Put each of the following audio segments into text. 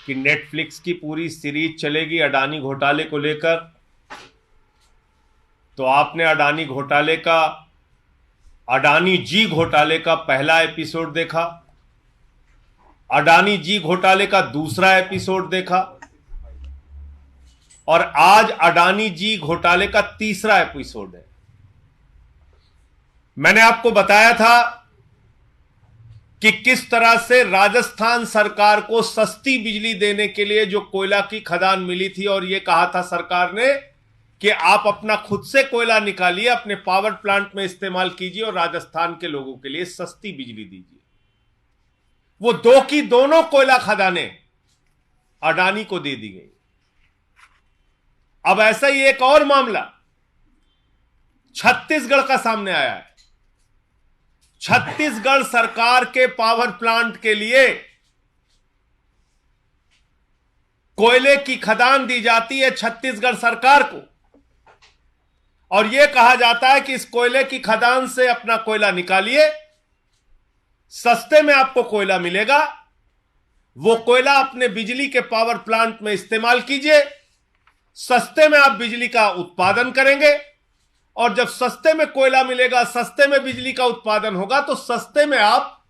कि नेटफ्लिक्स की पूरी सीरीज चलेगी अडानी घोटाले को लेकर। तो आपने अडानी जी घोटाले का पहला एपिसोड देखा, अडानी जी घोटाले का दूसरा एपिसोड देखा, और आज अडानी जी घोटाले का तीसरा एपिसोड है। मैंने आपको बताया था कि किस तरह से राजस्थान सरकार को सस्ती बिजली देने के लिए जो कोयला की खदान मिली थी, और यह कहा था सरकार ने कि आप अपना खुद से कोयला निकालिए, अपने पावर प्लांट में इस्तेमाल कीजिए और राजस्थान के लोगों के लिए सस्ती बिजली दीजिए। वो दो की दोनों कोयला खदानें अडानी को दे दी गई। अब ऐसा ही एक और मामला छत्तीसगढ़ का सामने आया है। छत्तीसगढ़ सरकार के पावर प्लांट के लिए कोयले की खदान दी जाती है छत्तीसगढ़ सरकार को, और यह कहा जाता है कि इस कोयले की खदान से अपना कोयला निकालिए, सस्ते में आपको कोयला मिलेगा, वो कोयला अपने बिजली के पावर प्लांट में इस्तेमाल कीजिए, सस्ते में आप बिजली का उत्पादन करेंगे, और जब सस्ते में कोयला मिलेगा, सस्ते में बिजली का उत्पादन होगा, तो सस्ते में आप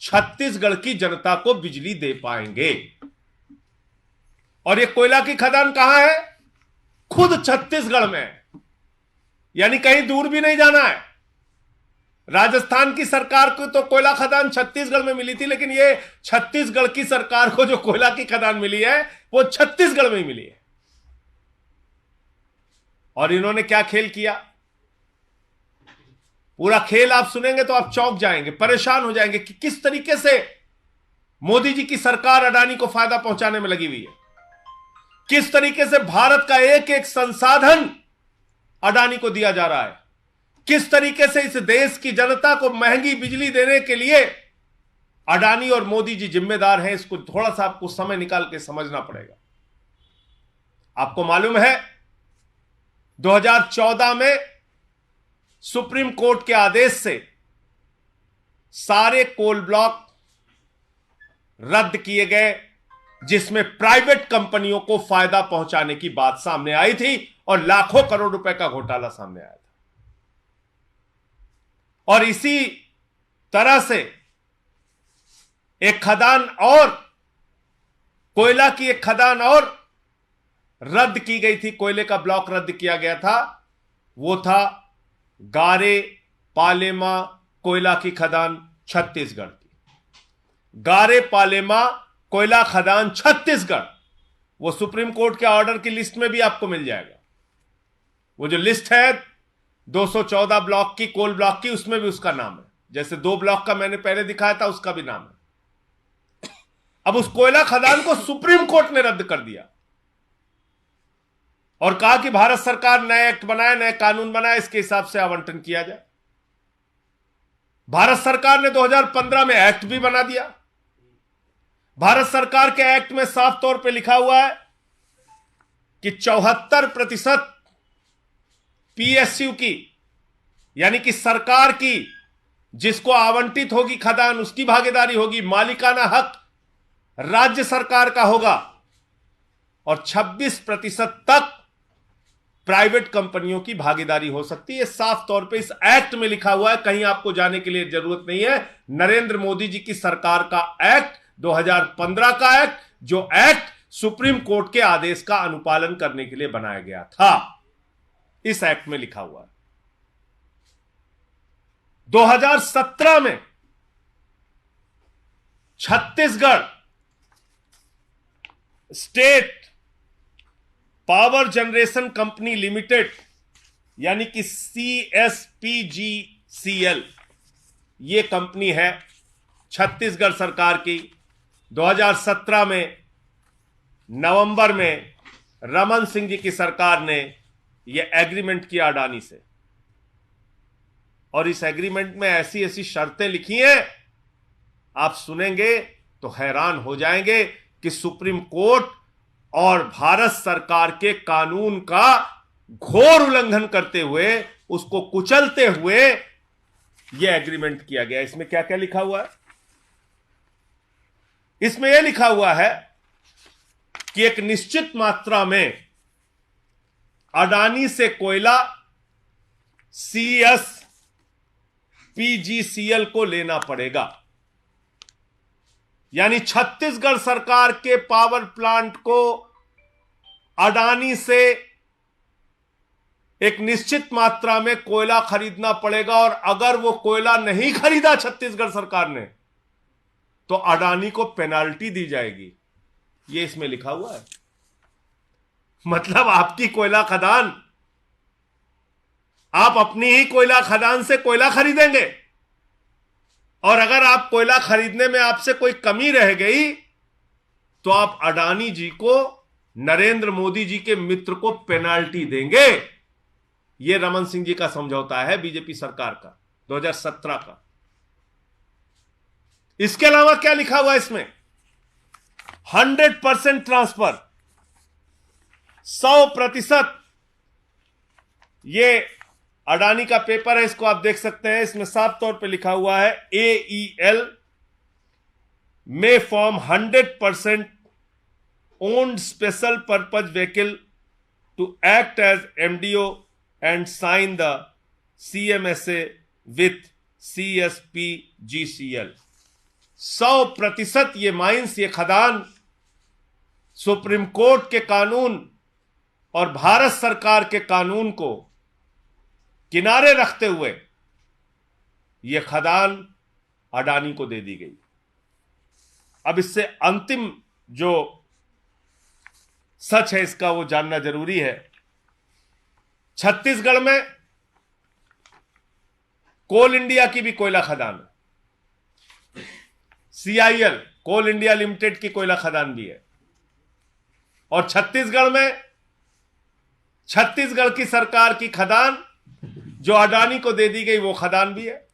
छत्तीसगढ़ की जनता को बिजली दे पाएंगे। और ये कोयला की खदान कहां है? खुद छत्तीसगढ़ में, यानी कहीं दूर भी नहीं जाना है। राजस्थान की सरकार को तो कोयला खदान छत्तीसगढ़ में मिली थी, लेकिन ये छत्तीसगढ़ की सरकार को जो कोयला की खदान मिली है वो छत्तीसगढ़ में ही मिली है। और इन्होंने क्या खेल किया, पूरा खेल आप सुनेंगे तो आप चौंक जाएंगे, परेशान हो जाएंगे कि किस तरीके से मोदी जी की सरकार अडानी को फायदा पहुंचाने में लगी हुई है, किस तरीके से भारत का एक एक संसाधन अडानी को दिया जा रहा है, किस तरीके से इस देश की जनता को महंगी बिजली देने के लिए अडानी और मोदी जी जिम्मेदार हैं। इसको थोड़ा सा आपको समय निकाल के समझना पड़ेगा। आपको मालूम है 2014 में सुप्रीम कोर्ट के आदेश से सारे कोल ब्लॉक रद्द किए गए, जिसमें प्राइवेट कंपनियों को फायदा पहुंचाने की बात सामने आई थी और लाखों करोड़ रुपए का घोटाला सामने आया था। और इसी तरह से एक खदान और, कोयला की एक खदान और रद्द की गई थी, कोयले का ब्लॉक रद्द किया गया था। वो था गारे पालेमा कोयला की खदान छत्तीसगढ़ की। गारे पालेमा कोयला खदान छत्तीसगढ़, वो सुप्रीम कोर्ट के ऑर्डर की लिस्ट में भी आपको मिल जाएगा। वो जो लिस्ट है 214 ब्लॉक की, कोल ब्लॉक की, उसमें भी उसका नाम है। जैसे 2 ब्लॉक का मैंने पहले दिखाया था, उसका भी नाम है। अब उस कोयला खदान को सुप्रीम कोर्ट ने रद्द कर दिया और कहा कि भारत सरकार नए एक्ट बनाए, नए कानून बनाए, इसके हिसाब से आवंटन किया जाए। भारत सरकार ने 2015 में एक्ट भी बना दिया। भारत सरकार के एक्ट में साफ तौर पे लिखा हुआ है कि 74% पीएसयू की, यानी कि सरकार की, जिसको आवंटित होगी खदान उसकी भागीदारी होगी, मालिकाना हक राज्य सरकार का होगा, और 26% तक प्राइवेट कंपनियों की भागीदारी हो सकती है। साफ तौर पे इस एक्ट में लिखा हुआ है, कहीं आपको जाने के लिए जरूरत नहीं है। नरेंद्र मोदी जी की सरकार का एक्ट, 2015 का एक्ट, जो एक्ट सुप्रीम कोर्ट के आदेश का अनुपालन करने के लिए बनाया गया था, इस एक्ट में लिखा हुआ है। 2017 में Chhattisgarh state power generation company limited, यानी कि CSPGCL, ये कंपनी है छत्तीसगढ़ सरकार की। 2017 में नवंबर में रमन सिंह जी की सरकार ने यह एग्रीमेंट किया अडानी से, और इस एग्रीमेंट में ऐसी ऐसी शर्तें लिखी हैं, आप सुनेंगे तो हैरान हो जाएंगे कि सुप्रीम कोर्ट और भारत सरकार के कानून का घोर उल्लंघन करते हुए, उसको कुचलते हुए यह एग्रीमेंट किया गया। इसमें क्या क्या लिखा हुआ है? इसमें यह लिखा हुआ है कि एक निश्चित मात्रा में अडानी से कोयला CSPGCL को लेना पड़ेगा। यानी छत्तीसगढ़ सरकार के पावर प्लांट को अडानी से एक निश्चित मात्रा में कोयला खरीदना पड़ेगा, और अगर वो कोयला नहीं खरीदा छत्तीसगढ़ सरकार ने तो अडानी को पेनाल्टी दी जाएगी। ये इसमें लिखा हुआ है। मतलब आपकी कोयला खदान, आप अपनी ही कोयला खदान से कोयला खरीदेंगे, और अगर आप कोयला खरीदने में आपसे कोई कमी रह गई तो आप अडानी जी को, नरेंद्र मोदी जी के मित्र को पेनाल्टी देंगे। यह रमन सिंह जी का समझौता है बीजेपी सरकार का 2017 का। इसके अलावा क्या लिखा हुआ है इसमें? 100% ट्रांसफर, 100%। ये अडानी का पेपर है, इसको आप देख सकते हैं। इसमें साफ तौर पे लिखा हुआ है AEL may form 100% owned special purpose vehicle to act as MDO and sign the CMSA with CSPGCL। 100% ये माइंस, ये खदान सुप्रीम कोर्ट के कानून और भारत सरकार के कानून को किनारे रखते हुए यह खदान अडानी को दे दी गई। अब इससे अंतिम जो सच है इसका वो जानना जरूरी है। छत्तीसगढ़ में कोल इंडिया की भी कोयला खदान है, CIL कोल इंडिया लिमिटेड की कोयला खदान भी है, और छत्तीसगढ़ में छत्तीसगढ़ की सरकार की खदान जो अडानी को दे दी गई वो खदान भी है।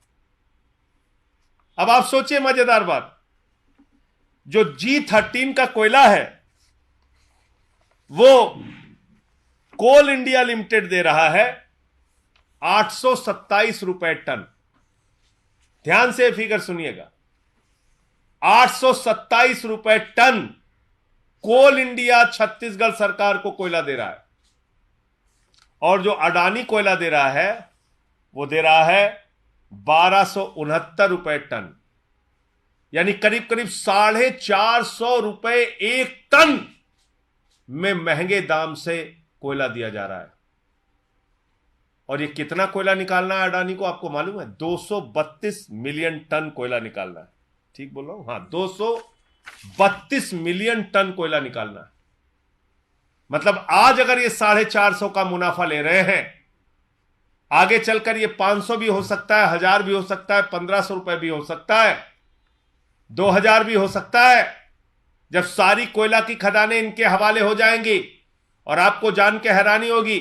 अब आप सोचिए मजेदार बात, जो G13 का कोयला है वो कोल इंडिया लिमिटेड दे रहा है 827 रुपए टन। ध्यान से फिगर सुनिएगा, 827 रुपए टन कोल इंडिया छत्तीसगढ़ सरकार को कोयला दे रहा है, और जो अडानी कोयला दे रहा है वो दे रहा है 1269 रुपए टन। यानी करीब करीब 450 रुपए एक टन में महंगे दाम से कोयला दिया जा रहा है। और ये कितना कोयला निकालना है अडानी को आपको मालूम है? 232 मिलियन टन कोयला निकालना है। ठीक बोल रहा हूं? हाँ, 232 मिलियन टन कोयला निकालना है। मतलब आज अगर ये 450 का मुनाफा ले रहे हैं, आगे चलकर ये 500 भी हो सकता है, 1000 भी हो सकता है, 1500 रुपए भी हो सकता है, 2000 भी हो सकता है, जब सारी कोयला की खदानें इनके हवाले हो जाएंगी। और आपको जान के हैरानी होगी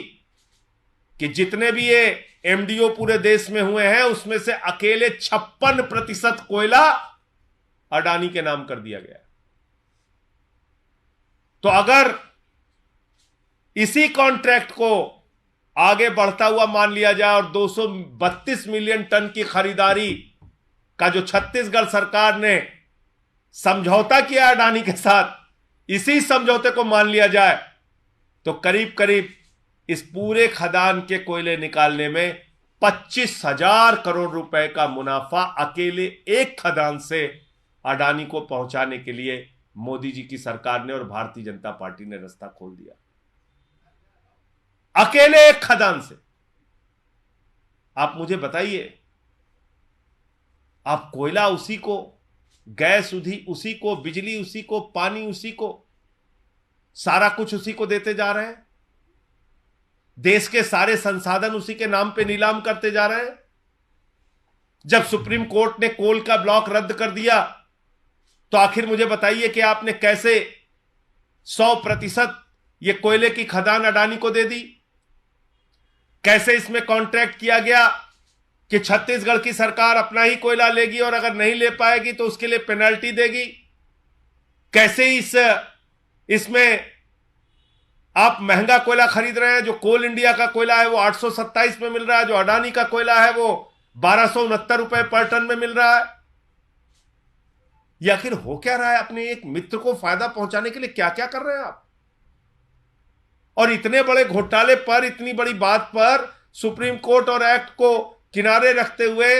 कि जितने भी ये MDO पूरे देश में हुए हैं उसमें से अकेले 56% कोयला अडानी के नाम कर दिया गया। तो अगर इसी कॉन्ट्रैक्ट को आगे बढ़ता हुआ मान लिया जाए और 232 मिलियन टन की खरीदारी का जो छत्तीसगढ़ सरकार ने समझौता किया अडानी के साथ, इसी समझौते को मान लिया जाए तो करीब करीब इस पूरे खदान के कोयले निकालने में 25,000 करोड़ रुपए का मुनाफा अकेले एक खदान से अडानी को पहुंचाने के लिए मोदी जी की सरकार ने और भारतीय जनता पार्टी ने रास्ता खोल दिया। अकेले एक खदान से। आप मुझे बताइए, आप कोयला उसी को, गैस उसी को, बिजली उसी को, पानी उसी को, सारा कुछ उसी को देते जा रहे हैं। देश के सारे संसाधन उसी के नाम पे नीलाम करते जा रहे हैं। जब सुप्रीम कोर्ट ने कोल का ब्लॉक रद्द कर दिया तो आखिर मुझे बताइए कि आपने कैसे 100% ये कोयले की खदान अडानी को दे दी? कैसे इसमें कॉन्ट्रैक्ट किया गया कि छत्तीसगढ़ की सरकार अपना ही कोयला लेगी और अगर नहीं ले पाएगी तो उसके लिए पेनल्टी देगी? कैसे इसमें आप महंगा कोयला खरीद रहे हैं? जो कोल इंडिया का कोयला है वो 827 में मिल रहा है, जो अडानी का कोयला है वो 1269 रुपए पर टन में मिल रहा है। ये आखिर हो क्या रहा है? अपने एक मित्र को फायदा पहुंचाने के लिए क्या क्या कर रहे हैं आप? और इतने बड़े घोटाले पर, इतनी बड़ी बात पर सुप्रीम कोर्ट और एक्ट को किनारे रखते हुए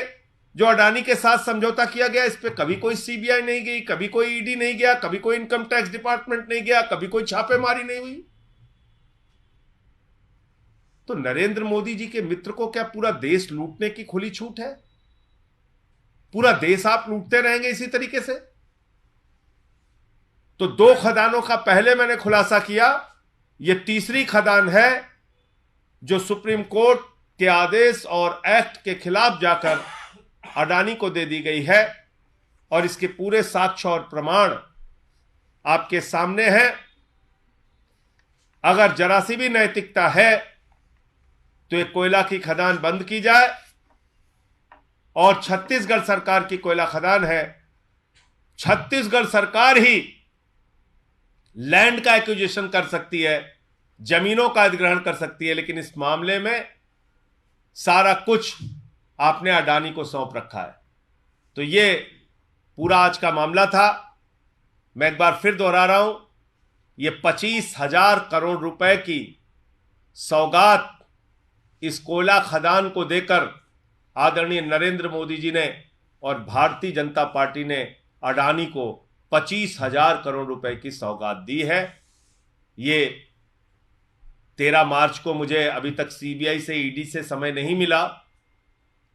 जो अडानी के साथ समझौता किया गया, इस पे कभी कोई सीबीआई नहीं गई, कभी कोई ईडी नहीं गया, कभी कोई इनकम टैक्स डिपार्टमेंट नहीं गया, कभी कोई छापेमारी नहीं हुई। तो नरेंद्र मोदी जी के मित्र को क्या पूरा देश लूटने की खुली छूट है? पूरा देश आप लूटते रहेंगे इसी तरीके से? तो 2 खदानों का पहले मैंने खुलासा किया, यह तीसरी खदान है जो सुप्रीम कोर्ट के आदेश और एक्ट के खिलाफ जाकर अडानी को दे दी गई है, और इसके पूरे साक्ष्य और प्रमाण आपके सामने हैं। अगर जरा सी भी नैतिकता है तो एक कोयला की खदान बंद की जाए, और छत्तीसगढ़ सरकार की कोयला खदान है, छत्तीसगढ़ सरकार ही लैंड का एक्विजिशन कर सकती है, जमीनों का अधिग्रहण कर सकती है, लेकिन इस मामले में सारा कुछ आपने अडानी को सौंप रखा है। तो ये पूरा आज का मामला था। मैं एक बार फिर दोहरा रहा हूं, ये 25,000 करोड़ रुपए की सौगात इस कोयला खदान को देकर आदरणीय नरेंद्र मोदी जी ने और भारतीय जनता पार्टी ने अडानी को 25,000 करोड़ रुपए की सौगात दी है। ये 13 मार्च को, मुझे अभी तक सीबीआई से, ईडी से समय नहीं मिला,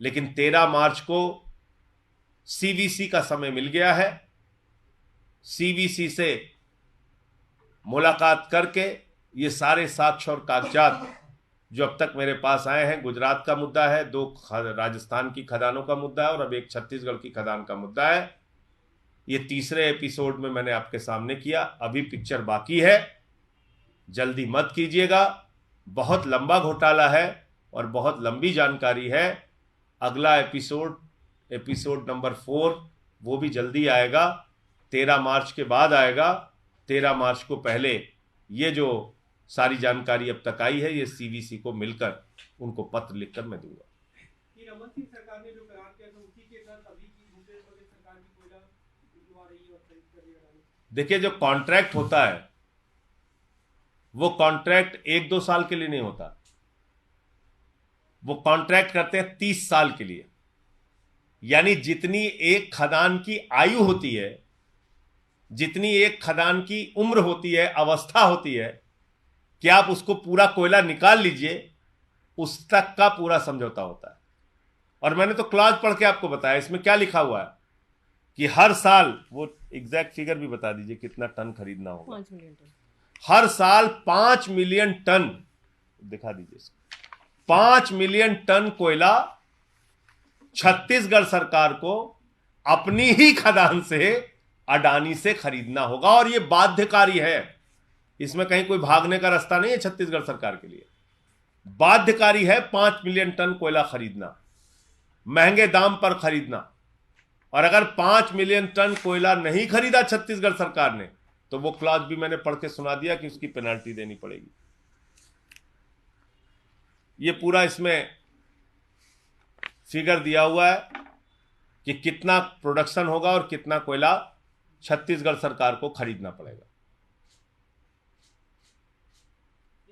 लेकिन 13 मार्च को सीवीसी का समय मिल गया है। सीवीसी से मुलाकात करके ये सारे साक्ष्य और कागजात जो अब तक मेरे पास आए हैं, गुजरात का मुद्दा है, 2 राजस्थान की खदानों का मुद्दा है और अब एक छत्तीसगढ़ की खदान का मुद्दा है, ये तीसरे एपिसोड में मैंने आपके सामने किया। अभी पिक्चर बाकी है, जल्दी मत कीजिएगा, बहुत लंबा घोटाला है और बहुत लंबी जानकारी है। अगला एपिसोड नंबर 4 वो भी जल्दी आएगा, 13 मार्च के बाद आएगा। 13 मार्च को पहले ये जो सारी जानकारी अब तक आई है, ये सीवीसी को मिलकर उनको पत्र लिखकर मैं दूंगा। रमन सिंह सरकार ने जो करार किया था उसी के तहत अभी की भूपेश बघेल सरकार की कोयला दिलवा रही है और खरीद कर रही है। देखिए, जो कॉन्ट्रैक्ट होता है वो कॉन्ट्रैक्ट 1-2 साल के लिए नहीं होता, वो कॉन्ट्रैक्ट करते हैं 30 साल के लिए। यानी जितनी एक खदान की आयु होती है, जितनी एक खदान की उम्र होती है, अवस्था होती है कि आप उसको पूरा कोयला निकाल लीजिए, उस तक का पूरा समझौता होता है। और मैंने तो क्लॉज पढ़ के आपको बताया, इसमें क्या लिखा हुआ है कि हर साल, वो एग्जैक्ट फिगर भी बता दीजिए कितना टन खरीदना होगा। 5 मिलियन टन। हर साल 5 मिलियन टन, दिखा दीजिए, 5 मिलियन टन कोयला छत्तीसगढ़ सरकार को अपनी ही खदान से, अडानी से खरीदना होगा। और यह बाध्यकारी है, इसमें कहीं कोई भागने का रास्ता नहीं है छत्तीसगढ़ सरकार के लिए। बाध्यकारी है 5 मिलियन टन कोयला खरीदना, महंगे दाम पर खरीदना। और अगर 5 मिलियन टन कोयला नहीं खरीदा छत्तीसगढ़ सरकार ने, तो वो क्लॉज भी मैंने पढ़ के सुना दिया कि उसकी पेनल्टी देनी पड़ेगी। ये पूरा इसमें फिगर दिया हुआ है कि कितना प्रोडक्शन होगा और कितना कोयला छत्तीसगढ़ सरकार को खरीदना पड़ेगा।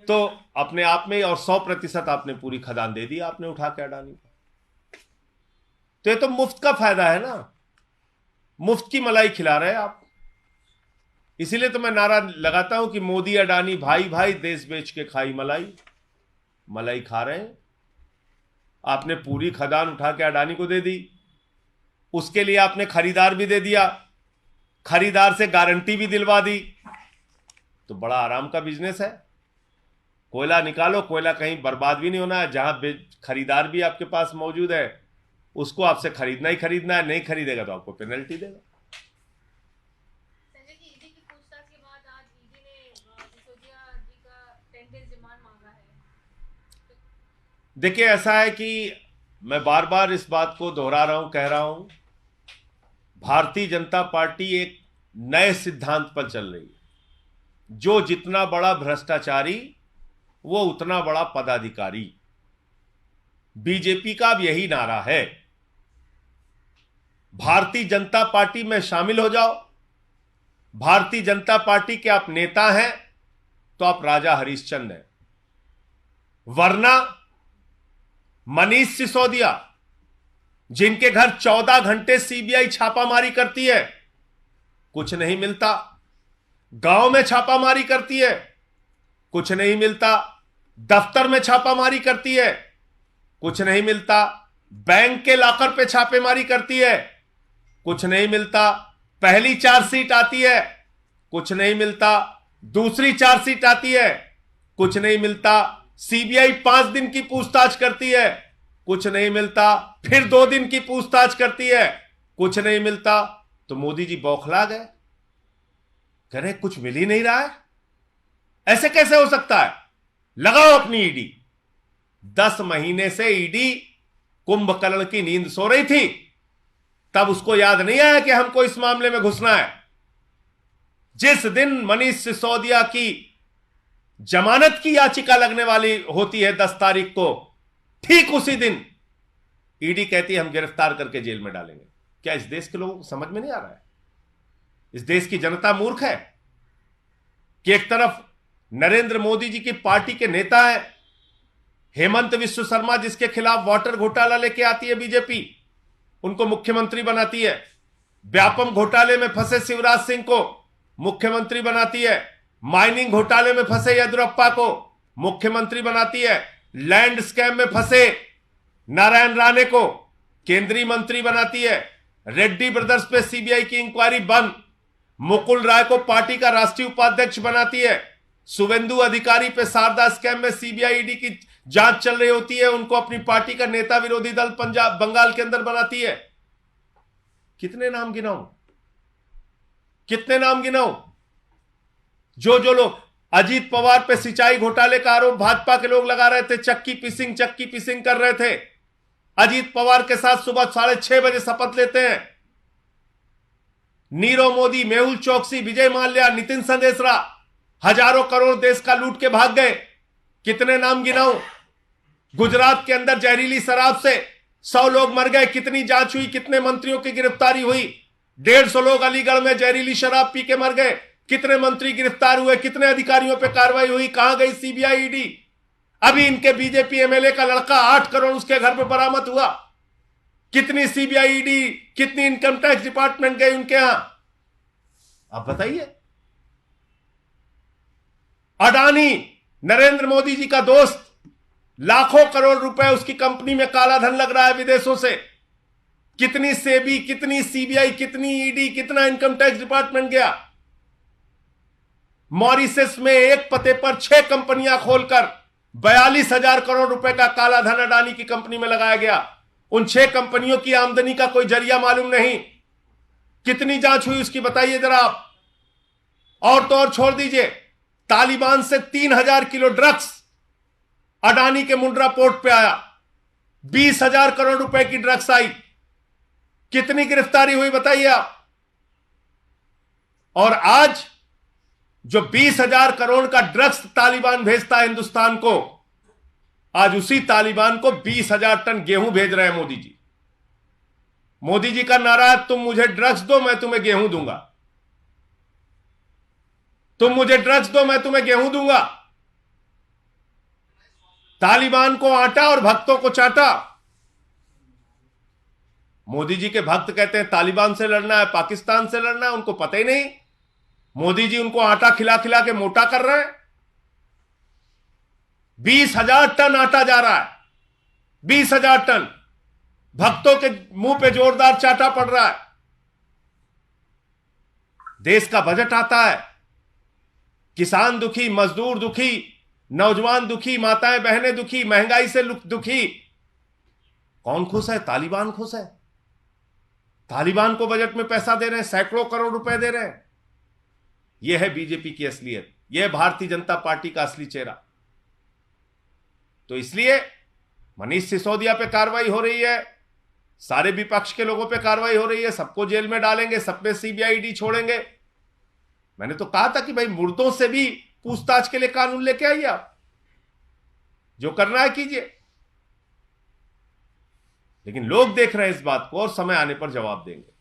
तो अपने आप में, और 100% आपने पूरी खदान दे दी आपने उठा के अडानी को। तो ये तो मुफ्त का फायदा है ना, मुफ्त की मलाई खिला रहे हैं आप। इसीलिए तो मैं नारा लगाता हूं कि मोदी अडानी भाई भाई, देश बेच के खाई मलाई। मलाई खा रहे हैं। आपने पूरी खदान उठा के अडानी को दे दी, उसके लिए आपने खरीदार भी दे दिया, खरीदार से गारंटी भी दिलवा दी। तो बड़ा आराम का बिजनेस है। कोयला निकालो, कोयला कहीं बर्बाद भी नहीं होना है। जहां खरीदार भी आपके पास मौजूद है, उसको आपसे खरीदना ही खरीदना है। नहीं खरीदेगा तो आपको पेनल्टी देगा। संजय जी, ईडी की पूछताछ के बाद आज ईडी ने सिसोदिया जी का 10 डेज रिमांड मांगा है। देखिए, ऐसा है कि मैं बार बार इस बात को दोहरा रहा हूं, कह रहा हूं, भारतीय जनता पार्टी एक नए सिद्धांत पर चल रही है। जो जितना बड़ा भ्रष्टाचारी, वो उतना बड़ा पदाधिकारी। बीजेपी का अब यही नारा है, भारतीय जनता पार्टी में शामिल हो जाओ। भारतीय जनता पार्टी के आप नेता हैं, तो आप राजा हरिश्चंद्र हैं, वरना मनीष सिसोदिया, जिनके घर 14 घंटे सीबीआई छापामारी करती है, कुछ नहीं मिलता। गांव में छापामारी करती है, कुछ नहीं मिलता। दफ्तर में छापामारी करती है, कुछ नहीं मिलता। बैंक के लॉकर पे छापेमारी करती है, कुछ नहीं मिलता। पहली चार्जशीट आती है, कुछ नहीं मिलता। दूसरी चार्जशीट आती है, कुछ नहीं मिलता। सीबीआई 5 दिन की पूछताछ करती है, कुछ नहीं मिलता। फिर 2 दिन की पूछताछ करती है, कुछ नहीं मिलता। तो मोदी जी बौखला गए, कह रहे कुछ मिल ही नहीं रहा है, ऐसे कैसे हो सकता है, लगाओ अपनी ईडी। 10 महीने से ईडी कुंभकर्ण की नींद सो रही थी, तब उसको याद नहीं आया कि हमको इस मामले में घुसना है। जिस दिन मनीष सिसोदिया की जमानत की याचिका लगने वाली होती है 10 तारीख को, ठीक उसी दिन ईडी कहती है हम गिरफ्तार करके जेल में डालेंगे। क्या इस देश के लोगों को समझ में नहीं आ रहा है? इस देश की जनता मूर्ख है कि एक तरफ नरेंद्र मोदी जी की पार्टी के नेता हैं, हेमंत विश्व शर्मा, जिसके खिलाफ वाटर घोटाला लेके आती है बीजेपी, उनको मुख्यमंत्री बनाती है। व्यापम घोटाले में फंसे शिवराज सिंह को मुख्यमंत्री बनाती है। माइनिंग घोटाले में फंसे येदियुरप्पा को मुख्यमंत्री बनाती है। लैंड स्कैम में फंसे नारायण राणे को केंद्रीय मंत्री बनाती है। रेड्डी ब्रदर्स पे सीबीआई की इंक्वायरी बंद। मुकुल राय को पार्टी का राष्ट्रीय उपाध्यक्ष बनाती है। शुवेंदु अधिकारी पे शारदा स्कैम में सीबीआई ईडी की जांच चल रही होती है, उनको अपनी पार्टी का नेता विरोधी दल पंजाब बंगाल के अंदर बनाती है। कितने नाम गिनाऊं, कितने नाम गिनाऊं? जो लोग अजीत पवार पे सिंचाई घोटाले का आरोप भाजपा के लोग लगा रहे थे, चक्की पिसिंग कर रहे थे। अजीत पवार के साथ सुबह 6:30 बजे शपथ लेते हैं। नीरव मोदी, मेहुल चोकसी, विजय माल्या, नितिन संदेशरा, हजारों करोड़ देश का लूट के भाग गए। कितने नाम गिनाऊं? गुजरात के अंदर जहरीली शराब से 100 लोग मर गए, कितनी जांच हुई, कितने मंत्रियों की गिरफ्तारी हुई? 150 लोग अलीगढ़ में जहरीली शराब पी के मर गए, कितने मंत्री गिरफ्तार हुए, कितने अधिकारियों पे कार्रवाई हुई? कहां गई सीबीआई ईडी? अभी इनके बीजेपी एमएलए का लड़का 8 करोड़ उसके घर पे बरामद हुआ। कितनी सीबीआई ईडी, कितनी इनकम टैक्स डिपार्टमेंट गई उनके यहां? आप बताइए। अडानी, नरेंद्र मोदी जी का दोस्त, लाखों करोड़ रुपए उसकी कंपनी में काला धन लग रहा है विदेशों से। कितनी सेबी, कितनी सीबीआई, कितनी ईडी, कितना इनकम टैक्स डिपार्टमेंट गया? मॉरिशस में एक पते पर 6 कंपनियां खोलकर 42,000 करोड़ रुपए का काला धन अडानी की कंपनी में लगाया गया। उन 6 कंपनियों की आमदनी का कोई जरिया मालूम नहीं। कितनी जांच हुई उसकी बताइए जरा आप। और तो और छोड़ दीजिए, तालिबान से 3,000 किलो ड्रग्स अडानी के मुंड्रा पोर्ट पे आया। 20,000 करोड़ रुपए की ड्रग्स आई। कितनी गिरफ्तारी हुई बताइए आप। और आज जो 20,000 करोड़ का ड्रग्स तालिबान भेजता है हिंदुस्तान को, आज उसी तालिबान को 20,000 टन गेहूं भेज रहे हैं मोदी जी। मोदी जी का नारा है, तुम मुझे ड्रग्स दो मैं तुम्हें गेहूं दूंगा। तुम मुझे ड्रग्स दो मैं तुम्हें गेहूं दूंगा। तालिबान को आटा और भक्तों को चाटा। मोदी जी के भक्त कहते हैं तालिबान से लड़ना है, पाकिस्तान से लड़ना है, उनको पता ही नहीं मोदी जी उनको आटा खिला खिला के मोटा कर रहे हैं। 20,000 टन आटा जा रहा है, 20,000 टन। भक्तों के मुंह पे जोरदार चाटा पड़ रहा है। देश का बजट आता है, किसान दुखी, मजदूर दुखी, नौजवान दुखी, माताएं बहनें दुखी, महंगाई से दुखी। कौन खुश है? तालिबान खुश है। तालिबान को बजट में पैसा दे रहे हैं, सैकड़ों करोड़ रुपए दे रहे हैं। यह है बीजेपी की असलियत, यह है भारतीय जनता पार्टी का असली चेहरा। तो इसलिए मनीष सिसोदिया पे कार्रवाई हो रही है, सारे विपक्ष के लोगों पे कार्रवाई हो रही है, सबको जेल में डालेंगे, सब पे सीबीआई ईडी छोड़ेंगे। मैंने तो कहा था कि भाई मुर्दों से भी पूछताछ के लिए कानून लेके आइए, आप जो करना है कीजिए। लेकिन लोग देख रहे हैं इस बात को और समय आने पर जवाब देंगे।